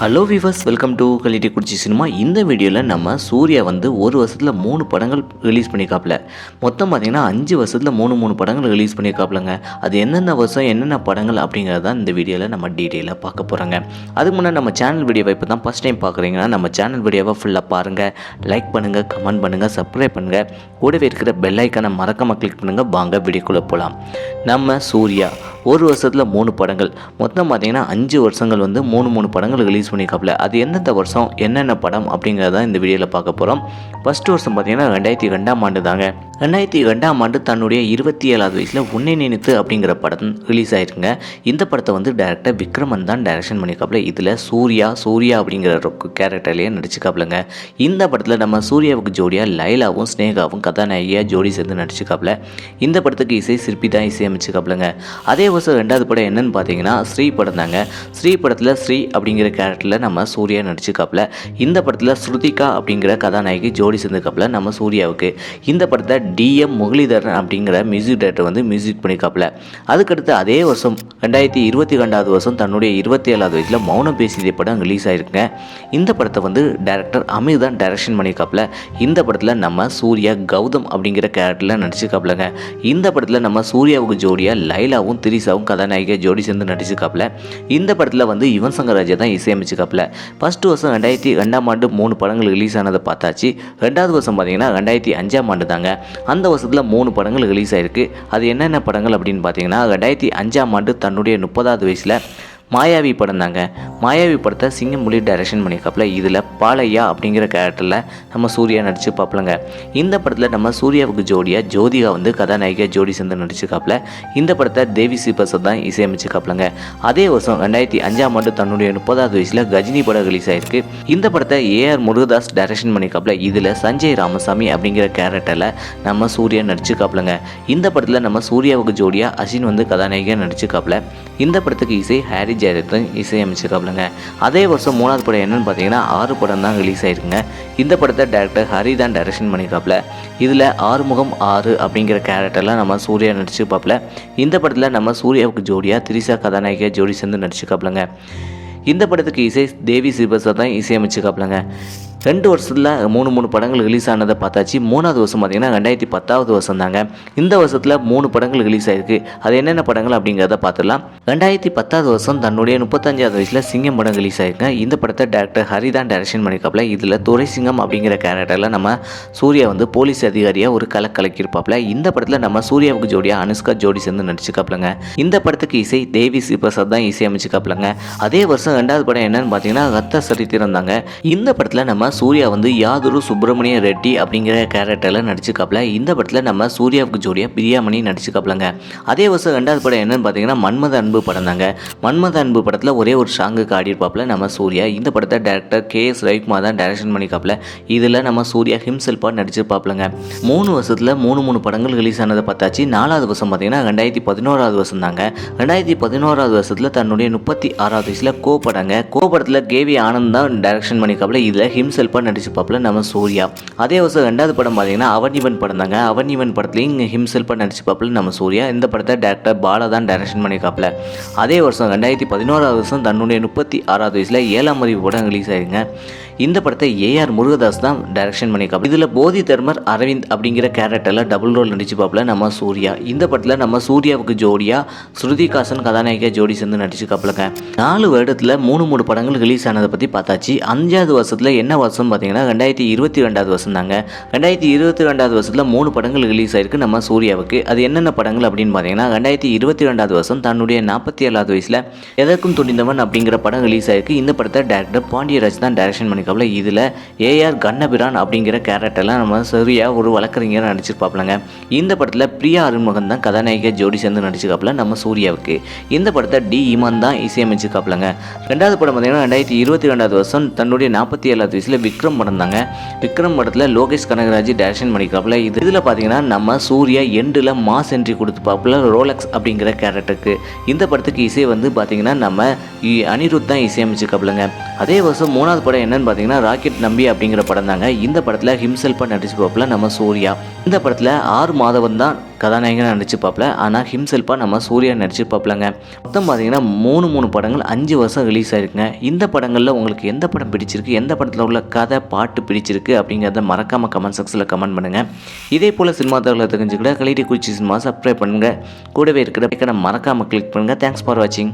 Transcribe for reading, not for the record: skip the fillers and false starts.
Hello viewers, welcome to கலிட்டி குடிச்சி cinema. இந்த வீடியோவில் நம்ம சூர்யா வந்து ஒரு வருஷத்தில் 3 படங்கள் ரிலீஸ் பண்ணியிருக்காப்புல. மொத்தம் பார்த்திங்கன்னா 5 வருஷத்தில் 3 படங்கள் ரிலீஸ் பண்ணியிருக்காப்புலங்க. அது என்னென்ன வருஷம் என்னென்ன படங்கள் அப்படிங்கிறது தான் இந்த வீடியோவில் நம்ம டீட்டெயிலாக பார்க்க போகிறோங்க. அதுக்கு முன்னாடி நம்ம சேனல் வீடியோவை இப்போ தான் ஃபஸ்ட் டைம் பார்க்குறீங்கன்னா நம்ம சேனல் வீடியோவை ஃபுல்லாக பாருங்கள், லைக் பண்ணுங்கள், கமெண்ட் பண்ணுங்கள், சப்ஸ்கிரைப் பண்ணுங்கள், கூடவே இருக்கிற பெல் ஐக்கானை மறக்காமல் கிளிக் பண்ணுங்கள். வாங்க வீடியோக்குள்ளே போகலாம். நம்ம சூர்யா ஒரு வருஷத்தில் 3 படங்கள், மொத்தம் பார்த்திங்கன்னா 5 வருஷங்கள் வந்து 3 படங்கள் ரிலீஸ் பண்ணியிருக்காப்புல. அது எந்தெந்த வருஷம் என்னென்ன படம் அப்படிங்கிறத இந்த வீடியோவில் பார்க்க போகிறோம். ஃபஸ்ட்டு வருஷம் பார்த்திங்கன்னா 2002ஆம் ஆண்டு தாங்க. 2002ஆம் ஆண்டு தன்னுடைய 27வது வயசில் உன்னை நினைத்து அப்படிங்கிற படம் ரிலீஸ் ஆகிருக்குங்க. இந்த படத்தை வந்து டேரக்டர் விக்ரமன் தான் டைரக்ஷன் பண்ணியிருக்காப்புல. இதில் சூர்யா அப்படிங்கிற கேரக்டர்லேயே நடிச்சுக்காப்புலங்க. இந்த படத்தில் நம்ம சூர்யாவுக்கு ஜோடியாக லைலாவும் ஸ்னேகாவும் கதாநாயகியாக ஜோடி சேர்ந்து நடிச்சுக்காப்புல. இந்த படத்துக்கு இசை சிற்பி தான் இசையமைச்சுக்காப்புலங்க. அதே வருஷம் 2வது படம் என்னன்னு பார்த்தீங்கன்னா ஸ்ரீ படம் தாங்க. ஸ்ரீ படத்தில் ஸ்ரீ அப்படிங்கிற கேரக்டரில் நம்ம சூர்யா நடிச்சுக்காப்புல. இந்த படத்தில் ஸ்ருதிகா அப்படிங்கிற கதாநாயகி ஜோடி சேர்ந்துக்காப்புல நம்ம சூர்யாவுக்கு. இந்த படத்தை டிஎம் முரளிதரன் அப்படிங்கிற மியூசிக் டைரக்டர் வந்து மியூசிக் பண்ணிக்காப்புல. அதுக்கடுத்து அதே வருஷம் 2022வது வருஷம் தன்னுடைய 27வது வயசில் மௌனம் பேசிய படம் ரிலீஸ் ஆகிருக்குங்க. இந்த படத்தை வந்து டைரக்டர் அமீர் தான் டைரக்ஷன் பண்ணிக்காப்புல. இந்த படத்தில் நம்ம சூர்யா கௌதம் அப்படிங்கிற கேரக்டரில் நடிச்சுக்காப்புலங்க. இந்த படத்தில் நம்ம சூர்யாவுக்கு ஜோடியாக லைலாவும் திரிசாவும் கதாநாயகியாக ஜோடி சேர்ந்து நடிச்சுக்காப்புல. இந்த படத்தில் வந்து யுவன் சங்கர் ராஜா தான் இசையமைச்சுக்காப்புல. ஃபஸ்ட்டு வருஷம் 2002ஆம் ஆண்டு 3 படங்கள் ரிலீஸ் ஆனதை பார்த்தாச்சு. 2வது வருஷம் பார்த்தீங்கன்னா 2005ஆம் ஆண்டு தாங்க. அந்த வருஷத்தில் 3 படங்கள் ரிலீஸ் ஆகிருக்கு. அது என்னென்ன படங்கள் அப்படின்னு பார்த்தீங்கன்னா 2005ஆம் ஆண்டு தன்னுடைய 30வது வயசில் மாயாவி படம் தாங்க. மாயாவி படத்தை சிங்கமொழி டைரக்ஷன் பண்ணியிருக்காப்புல. இதில் பாலையா அப்படிங்கிற கேரக்டரில் நம்ம சூர்யா நடிச்சு பார்ப்பலங்க. இந்த படத்தில் நம்ம சூர்யாவுக்கு ஜோடியாக ஜோதிகா வந்து கதாநாயகியாக ஜோடி சேர்ந்து நடிச்சுக்காப்புல. இந்த படத்தை தேவி ஸ்ரீ பிரசாத் தான் இசையமைச்சுக்காப்புலங்க. அதே வருஷம் 2005ஆம் ஆண்டு தன்னுடைய 30வது வயசில் கஜினி படம் ரிலீஸ் ஆகிருக்கு. இந்த படத்தை ஏஆர் முருகதாஸ் டைரக்ஷன் பண்ணியிருக்காப்புல. இதில் சஞ்சய் ராமசாமி அப்படிங்கிற கேரக்டரில் நம்ம சூர்யா நடிச்சுக்காப்புலங்க. இந்த படத்தில் நம்ம சூர்யாவுக்கு ஜோடியாக அசின் வந்து கதாநாயகியாக நடிச்சுக்காப்புல. இந்த படத்துக்கு இசை ஹாரி ஜெயரத்னம் இசையமைச்சிருக்காப்புலங்க. அதே வருஷம் 3வது படம் என்னன்னு பார்த்தீங்கன்னா 6 படம் தான் ரிலீஸ் ஆயிருக்குங்க. இந்த படத்தை டேரக்டர் ஹரி தான் டைரக்ஷன் பண்ணியிருக்காப்புல. இதில் ஆறுமுகம் 6 அப்படிங்கிற கேரக்டரில் நம்ம சூர்யா நடிச்சுப்பாப்புல. இந்த படத்தில் நம்ம சூர்யாவுக்கு ஜோடியாக திரிசா கதாநாயகியாக ஜோடி சேர்ந்து நடிச்சுக்காப்புலங்க. இந்த படத்துக்கு இசை தேவி ஸ்ரீ பிரசாத் தான் இசையமைச்சுக்காப்புலங்க. 2 வருஷத்தில் 3 படங்கள் ரிலீஸ் ஆனதை பார்த்தாச்சு. 3வது வருஷம் பார்த்திங்கன்னா 2010வது வருஷம் தாங்க. இந்த வருஷத்தில் 3 படங்கள் ரிலீஸ் ஆகிருக்கு. அது என்னென்ன படங்கள் அப்படிங்கிறத பார்த்துடலாம். 2010வது வருஷம் தன்னுடைய 35வது வயசில் சிங்கம் படம் ரிலீஸ் ஆகிருக்குங்க. இந்த படத்தை டேரக்டர் ஹரி தான் டைரக்ஷன் பண்ணியிருக்காப்புல. இதில் துரைசிங்கம் அப்படிங்கிற கேரக்டரில் நம்ம சூர்யா வந்து போலீஸ் அதிகாரியாக ஒரு கலக்கியிருப்பாப்புல. இந்த படத்தில் நம்ம சூர்யாவுக்கு ஜோடியாக அனுஷ்கா ஜோடி சேர்ந்து நடிச்சுக்காப்புலங்க. இந்த படத்துக்கு இசை தேவி ஸ்ரீ பிரசாத் தான் இசையமைச்சுக்காப்புலங்க. அதே வருஷம் 2வது படம் என்னன்னு பார்த்தீங்கன்னா ரத்த சரித்திரம் தாங்க. இந்த படத்தில் நம்ம சூர்யா வந்து யாதுரு சுப்பிரமணிய ரெட்டி அப்படிங்கிற கேரக்டரில் நடிச்சுக்காப்புல. இந்த படத்தில் நம்ம சூர்யாவுக்கு ஜோடியாக பிரியாமணி நடிச்சுக்காப்புலங்க. அதே வருஷம் 2வது படம் என்னன்னு பார்த்தீங்கன்னா மன்மத அன்பு படம் தாங்க. மன்மத அன்பு படத்தில் ஒரே ஒரு சாங்குக்கு ஆடியிருப்பாப்புல நம்ம சூர்யா. இந்த படத்தை டேரக்டர் KS ரவிக்குமார் தான் டைரக்ஷன் பண்ணிக்காப்புல. இதில் நம்ம சூர்யா ஹிம்செல்ஃபாக நடிச்சிருப்பாப்புலங்க. 3 வருஷத்தில் 3 படங்கள் ரிலீஸ் ஆனதை பார்த்தாச்சு. 4வது வருஷம் பார்த்தீங்கன்னா 2011வது வருஷம் தாங்க. 2011வது வருஷத்தில் தன்னுடைய 36வது வயசில் கோ படத்தில் கேவி ஆனந்த் தான் டைரக்ஷன் பண்ணிக்காப்புல. இதில் ஹிம்செல்ஃபாக நடிச்சுப்பாப்புல நம்ம சூர்யா. அதே வருஷம் 2வது படம் பார்த்தீங்கன்னா அவனிவன் படம் தாங்க. அவனிவன் படத்துலையும் ஹிம்செல்ஃபாக நடிச்சுப்பாப்புல நம்ம சூர்யா. இந்த படத்தை டேரக்டர் பாலா தான் டைரக்ஷன் பண்ணிக்காப்புல. அதே வருஷம் 2011வது வருஷம் தன்னுடைய 36வது வயசில் 7ஆம் அறிவு படம் ரிலீஸ் ஆயிருங்க. இந்த படத்தை ஏஆர் முருகதாஸ் தான் டைரக்ஷன் பண்ணிக்காப்புல. இதில் போதி தர்மர் அரவிந்த் அப்படிங்கிற கேரக்டரில் டபுள் ரோல் நடிச்சுப்பாப்புல நம்ம சூர்யா. இந்த படத்தில் நம்ம சூர்யாவுக்கு ஜோடியாக ஸ்ருதிகாசன் கதாநாயகியாக ஜோடி சேர்ந்து நடிச்சுக்காப்புலங்க. 4 வருடத்தில் 3 படங்கள் ரிலீஸ் ஆனதை பற்றி பார்த்தாச்சு. 5வது வருஷத்தில் என்ன வருஷம் பார்த்தீங்கன்னா 2022வது வருஷம் தாங்க. 2022வது வருஷத்தில் 3 படங்கள் ரிலீஸ் ஆயிருக்கு நம்ம சூர்யாவுக்கு. அது என்னென்ன படங்கள் அப்படின்னு பார்த்தீங்கன்னா 2022வது வருஷம் தன்னுடைய 47வது வயசில் எதற்கும் துணிந்தவன் அப்படிங்கிற படம் ரிலீஸ் ஆயிருக்கு. இந்த படத்தை டேரக்டர் பாண்டியராஜ் தான் டைரக்ஷன் பண்ணிக்காப்புல. இதில் ஏஆர் கண்ணபிரான் அப்படிங்கிற கேரக்டரில் நம்ம சூர்யா ஒரு வழக்கறிஞர் நடிச்சிருப்பாப்புலங்க. இந்த படத்தில் பிரியா அருண்மகன் தான் கதாநாயகியாக ஜோடி சேர்ந்து நடிச்சுக்காப்புல நம்ம சூர்யாவுக்கு. இந்த படத்தை டி இமான் தான் இசையமைச்சுக்காப்புலங்க. 2வது படம் பார்த்தீங்கன்னா 2022வது வருஷம் தன்னுடைய 47வது வயசில் விக்ரம் படம் தாங்க. விக்ரம் படத்தில் லோகேஷ் கனகராஜ் டைரக்ஷன் பண்ணிக்காப்புல. இதில் பார்த்தீங்கன்னா நம்ம சூர்யா எண்டில் மாஸ் என்ட்ரி கொடுத்துப்பாப்புல ரோலக்ஸ் அப்படிங்கிற கேரக்டருக்கு. இந்த படத்துக்கு இசை வந்து பார்த்தீங்கன்னா நம்ம அனிருத் தான் இசையமைச்சுக்காப்புலங்க. அதே வருஷம் 3வது படம் என்னன்னு பார்த்தீங்கன்னா ராக்கெட் நம்பி அப்படிங்கிற படம் தாங்க. இந்த படத்தில் ஹிம்செல்ஃபாக நடிச்சுப்பாப்புல நம்ம சூர்யா. இந்த படத்தில் ஆர் மாதவன் தான் கதாநாயகனாக நடிச்சிருப்பாப்ல. ஆனால் ஹிம்செல்ஃபாக நம்ம சூர்யா நடிச்சிருப்பாப்லங்க. மொத்தம் பார்த்தீங்கன்னா 3 படங்கள் 5 வருஷம் ரிலீஸ் ஆயிருக்குங்க. இந்த படங்களில் உங்களுக்கு எந்த படம் பிடிச்சிருக்கு, எந்த படத்தில் உள்ள கதை பாட்டு பிடிச்சிருக்கு அப்படிங்கிறத மறக்காமல் கமெண்ட் செக்ஷனில் கமெண்ட் பண்ணுங்கள். இதே போல் சினிமா தகவலை தெரிஞ்சுக்கிட்ட கலைக்குறிச்சி சினிமா சப்ஸ்கிரைப் பண்ணுங்கள். கூடவே இருக்கிற மறக்காமல் கிளிக் பண்ணுங்கள். தேங்க்ஸ் ஃபார் வாட்சிங்.